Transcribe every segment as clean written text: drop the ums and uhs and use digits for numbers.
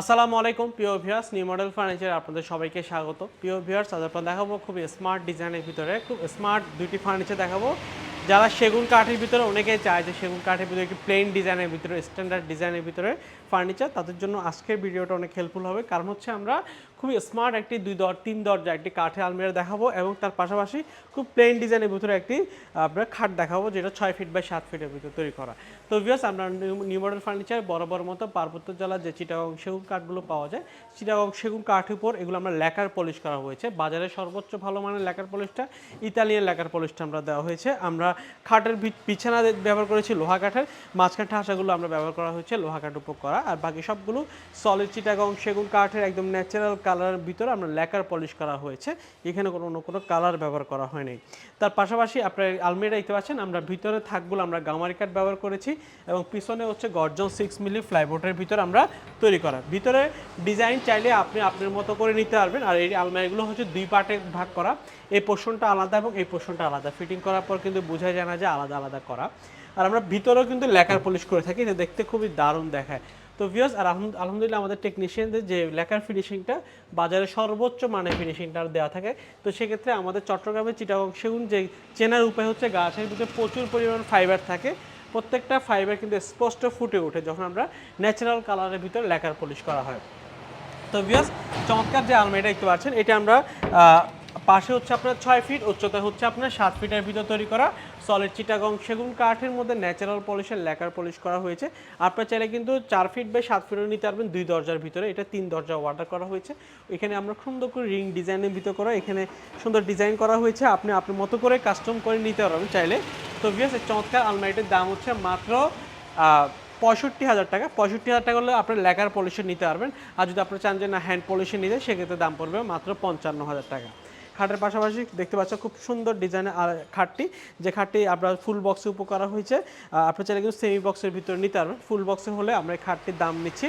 আসসালামু আলাইকুম প্রিয় ভিউয়ার্স, নিউ মডেল ফার্নিচারে আপনাদের সবাইকে স্বাগত। প্রিয় ভিউয়ার্স, আজ আপনাদের দেখাবো খুব স্মার্ট ডিজাইনের ভিতরে খুব স্মার্ট দুইটি ফার্নিচার দেখাবো। যারা সেগুন কাঠের ভিতরে অনেকেই চায় যে সেগুন কাঠের ভিতরে একটি প্লেন ডিজাইনের ভিতরে স্ট্যান্ডার্ড ডিজাইনের ভিতরে ফার্নিচার, তাদের জন্য আজকের ভিডিওটা অনেক হেল্পফুল হবে। কারণ হচ্ছে আমরা খুবই স্মার্ট একটি 3 দরজা একটি কাঠের আলমিরা দেখাবো এবং তার পাশাপাশি খুব প্লেন ডিজাইনের ভিতরে একটি আমরা খাট দেখাবো, যেটা 6 ফিট বাই 7 ফিটের ভিতরে তৈরি করা। তো ভিউয়ার্স, আমরা নিউ মডেল ফার্নিচার বরাবর মতো পার্বত্য জেলার যে চিটাগং সেগুন কাঠগুলো পাওয়া যায়, চিটাগং সেগুন কাঠের উপর এগুলো আমরা ল্যাকার পলিশ করা হয়েছে। বাজারে সর্বোচ্চ ভালো মানের ল্যাকার পলিশটা ইতালিয়ান ল্যাকার পলিশটা আমরা দেওয়া হয়েছে। আমরা খাটের বিছানা ব্যবহার করেছি লোহা কাঠের, মাঝখান ঠাসাগুলো আমরা ব্যবহার করা হয়েছে লোহা কাঠের উপর করা, আর বাকি সবগুলো সলিড চিটাগং সেগুন কাঠের একদম ন্যাচারাল কালারের ভিতরে আমরা ল্যাকার পলিশ করা হয়েছে। এখানে অন্য কোনো কালার ব্যবহার করা হয়নি। তার পাশাপাশি আপনার আলমিরা দেখতে পাচ্ছেন, আমরা ভিতরে থাকগুলো আমরা গামারি কাঠ ব্যবহার করেছি এবং পিছনে হচ্ছে গর্জন 6 মিলি ফ্লাইবোর্ডের ভিতরে আমরা তৈরি করা। ভিতরে ডিজাইন চাইলে আপনি আপনার মতো করে নিতে পারবেন। আর এই আলমারিগুলো হচ্ছে 2 পার্টে ভাগ করা, এই পোর্শনটা আলাদা এবং এই পোর্শনটা আলাদা। ফিটিং করার পর কিন্তু বোঝা যায় না যে আলাদা আলাদা করা। আর আমরা ভিতরেও কিন্তু ল্যাকার পলিশ করে থাকি, এটা দেখতে খুবই দারুণ দেখায়। তো ভিউয়ার্স, আর আলহামদুলিল্লাহ আমাদের টেকনিশিয়ানদের যে ল্যাকার ফিনিশিংটা বাজারে সর্বোচ্চ মানের ফিনিশিংটা দেওয়া থাকে। তো সেক্ষেত্রে আমাদের চট্টগ্রামে চিটাগং সেগুন যে চেনার উপায় হচ্ছে গাছের ভিতরে প্রচুর পরিমাণ ফাইবার থাকে, প্রত্যেকটা ফাইবার কিন্তু স্পষ্ট ফুটে ওঠে যখন আমরা ন্যাচারাল কালারের ভিতরে ল্যাকার পলিশ করা হয়। তো ভিউয়ার্স, চমৎকার যে আলমারিটা দেখতে পাচ্ছেন, এটা আমরা পাশে হচ্ছে আপনার 6 ফিট, উচ্চতা হচ্ছে আপনার 7 ফিটের ভিতর তৈরি করা সলিড চিটাগং সেগুন কাঠের মধ্যে ন্যাচারাল পলিশের ল্যাকার পলিশ করা হয়েছে। আপনার চাইলে কিন্তু 4 ফিট বাই 7 ফিটও নিতে পারবেন 2 দরজার ভিতরে। এটা 3 দরজা অর্ডার করা হয়েছে। এখানে আমরা সুন্দর করে রিং ডিজাইনের ভিতর করা, এখানে সুন্দর ডিজাইন করা হয়েছে, আপনি আপনার মতো করে কাস্টম করে নিতে পারবেন চাইলে। তো ভিউয়ার্স, এই চমৎকার আলমারিটির দাম হচ্ছে মাত্র 65,000 টাকা। 65,000 টাকা হলে আপনার ল্যাকার পলিশে নিতে পারবেন। আর যদি আপনি চান যে না হ্যান্ড পলিশে নিতে, সেক্ষেত্রে দাম পড়বে মাত্র 55,000 টাকা। খাটের পাশাপাশি দেখতে পাচ্ছেন খুব সুন্দর ডিজাইনের খাটটি, যে খাটটি আপনার ফুল বক্সে উপর করা হয়েছে। আপনি চাইলে কিন্তু সেমি বক্সের ভিতরে নিতে পারবেন। ফুল বক্সে হলে আমরা এই খাটটির দাম নিচ্ছি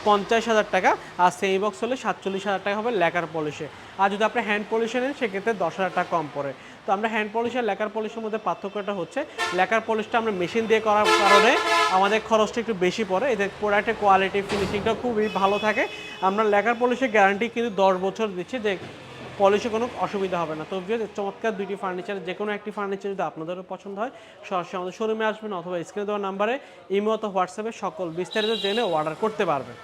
50,000 টাকা, আর সেমি বক্স হলে 47,000 টাকা হবে ল্যাকার পলিশে। আর যদি আপনি হ্যান্ড পলিশে নেন, সেক্ষেত্রে 10,000 টাকা কম পড়ে। তো আমরা হ্যান্ড পলিশ আর ল্যাকার পলিশের মধ্যে পার্থক্যটা হচ্ছে, ল্যাকার পলিশটা আমরা মেশিন দিয়ে করার কারণে আমাদের খরচটা একটু বেশি পড়ে, এতে প্রোডাক্টের কোয়ালিটি ফিনিশিংটা খুবই ভালো থাকে। আমরা ল্যাকার পলিশের গ্যারান্টি কিন্তু 10 বছর দিচ্ছি, যে পলিশে কোনো অসুবিধা হবে না। তো চমৎকার দুইটি ফার্নিচার, যে কোনো একটি ফার্নিচার যদি আপনাদেরও পছন্দ হয়, সরাসরি আমাদের শোরুমে আসবেন অথবা স্ক্রিনে দেওয়া নাম্বারে ইমো অথবা হোয়াটসঅ্যাপে সকল বিস্তারিত জেনে অর্ডার করতে পারবেন।